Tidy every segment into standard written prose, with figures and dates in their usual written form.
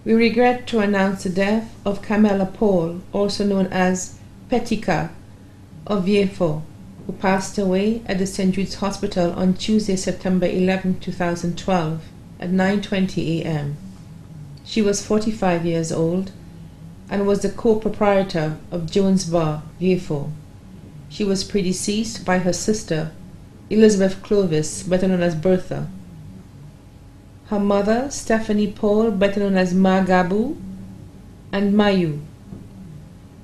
We regret to announce the death of Carmella Paul, also known as Petika, of Viefo, who passed away at the St. Jude's Hospital on Tuesday, September 11, 2012, at 9:20 a.m. She was 45 years old and was the co-proprietor of Jones Bar, Viefo. She was predeceased by her sister, Elizabeth Clovis, better known as Bertha. Her mother, Stephanie Paul, better known as Ma Gabu, and Mayu.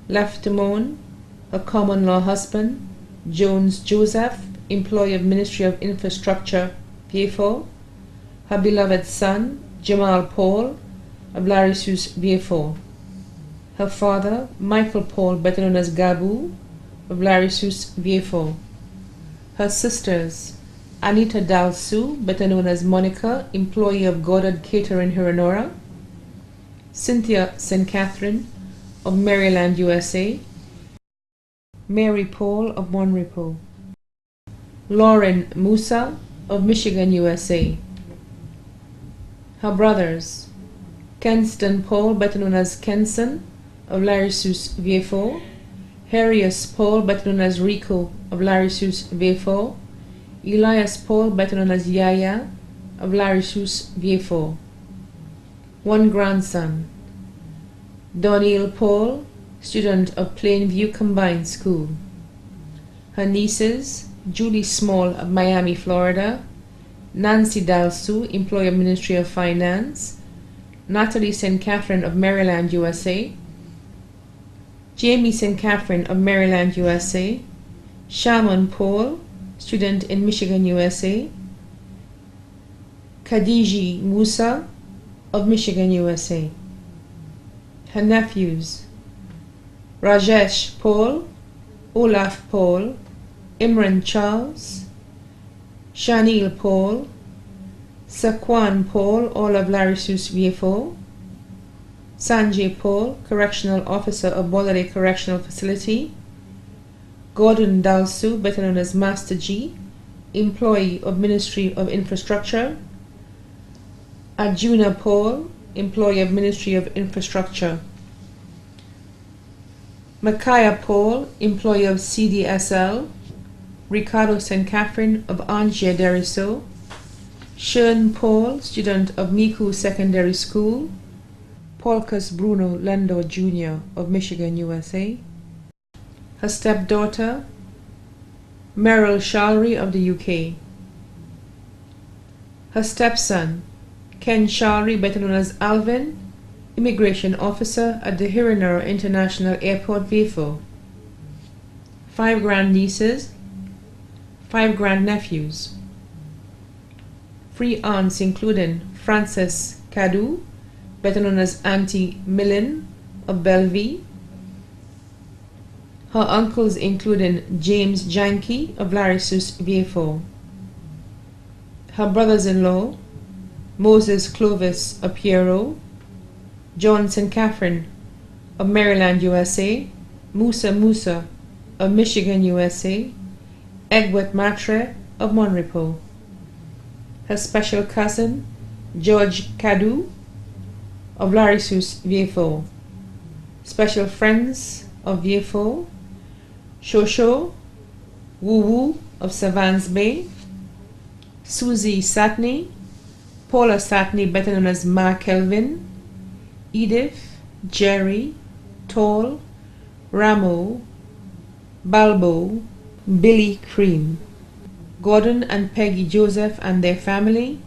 Left to mourn, her common-law husband, Jones Joseph, employee of Ministry of Infrastructure, Viefo. Her beloved son, Jamal Paul, of Larissus, Viefo. Her father, Michael Paul, better known as Gabu, of Larissus, Viefo. Her sisters, Anita Dalsu, better known as Monica, employee of Goddard Catering, Hiranora. Cynthia St. Catherine, of Maryland, USA. Mary Paul, of Monrepo. Lauren Musa, of Michigan, USA. Her brothers, Kenston Paul, better known as Kenson, of Larissus, Viefo. Harius Paul, better known as Rico, of Larissus, Viefo. Elias Paul, better known as Yaya, of Larissus, Viefo. One grandson, Doniel Paul, student of Plainview Combined School. Her nieces, Julie Small, of Miami, Florida. Nancy Dalsu, employee of Ministry of Finance. Natalie St. Catherine, of Maryland, USA. Jamie St. Catherine, of Maryland, USA. Shaman Paul, student in Michigan, USA. Khadiji Musa, of Michigan, USA. Her nephews, Rajesh Paul, Olaf Paul, Imran Charles, Shanil Paul, Saquan Paul, all of Larissus, Viefo. Sanjay Paul, Correctional Officer of Bolade Correctional Facility. Gordon Dalsu, better known as Master G, employee of Ministry of Infrastructure. Arjuna Paul, employee of Ministry of Infrastructure. Micaiah Paul, employee of CDSL. Ricardo St. Catherine, of Angier Deriso. Shern Paul, student of Miku Secondary School. Paulcus Bruno Lendo Jr. of Michigan, USA. Her stepdaughter, Meryl Shalry of the UK. Her stepson, Ken Shalry, better known as Alvin, immigration officer at the Hiranora International Airport, Viefo. 5 grandnieces, 5 grandnephews. 3 aunts including Frances Cadu, better known as Auntie Millen of Bellevue. Her uncles including James Janke of Larissus, Viefo. Her brothers-in-law, Moses Clovis of Piero, John St. Catherine of Maryland, USA, Musa of Michigan, USA, Egwet Matre of Monrepo. Her special cousin, George Cadu of Larissus, Viefo. Special friends of Viefo, Shosho Woo Woo of Savans Bay, Susie Satney, Paula Satney, better known as Ma Kelvin, Edith, Jerry, Tall, Ramo, Balbo, Billy Cream, Gordon and Peggy Joseph and their family,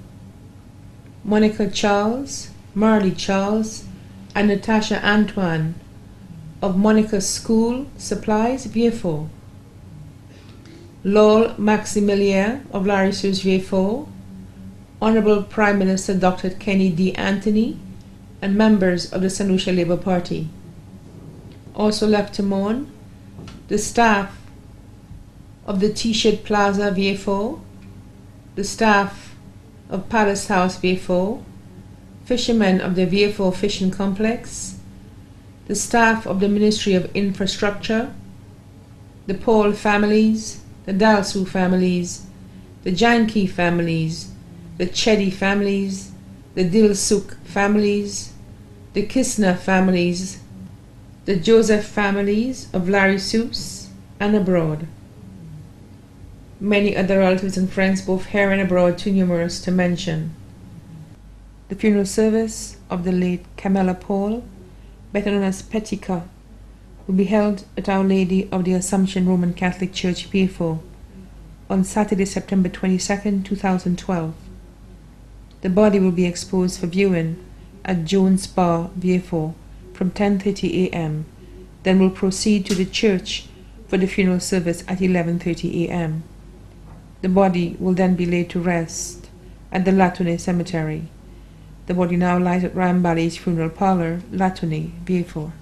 Monica Charles, Marley Charles, and Natasha Antoine of Monica's School Supplies, Viefo. Lowell Maximilien of Larissus, Viefo, Honorable Prime Minister Dr. Kenny D. Anthony, and members of the St. Lucia Labour Party. Also left to mourn, the staff of the T-Shirt Plaza, Viefo, the staff of Palace House, Viefo, fishermen of the Viefo Fishing Complex, the staff of the Ministry of Infrastructure, the Paul families, the Dalsu families, the Janke families, the Chedi families, the Dilsuk families, the Kistner families, the Joseph families of Larry Supes and abroad. Many other relatives and friends both here and abroad too numerous to mention. The funeral service of the late Carmella Paul, better known as Petica, will be held at Our Lady of the Assumption Roman Catholic Church, Vieux on Saturday, September 22, 2012. The body will be exposed for viewing at Jones Bar, Vieux from 10:30 a.m., then will proceed to the church for the funeral service at 11:30 a.m. The body will then be laid to rest at the Latone Cemetery. The body now lies at Ryan Ballet's funeral parlor, Latone, Vieux.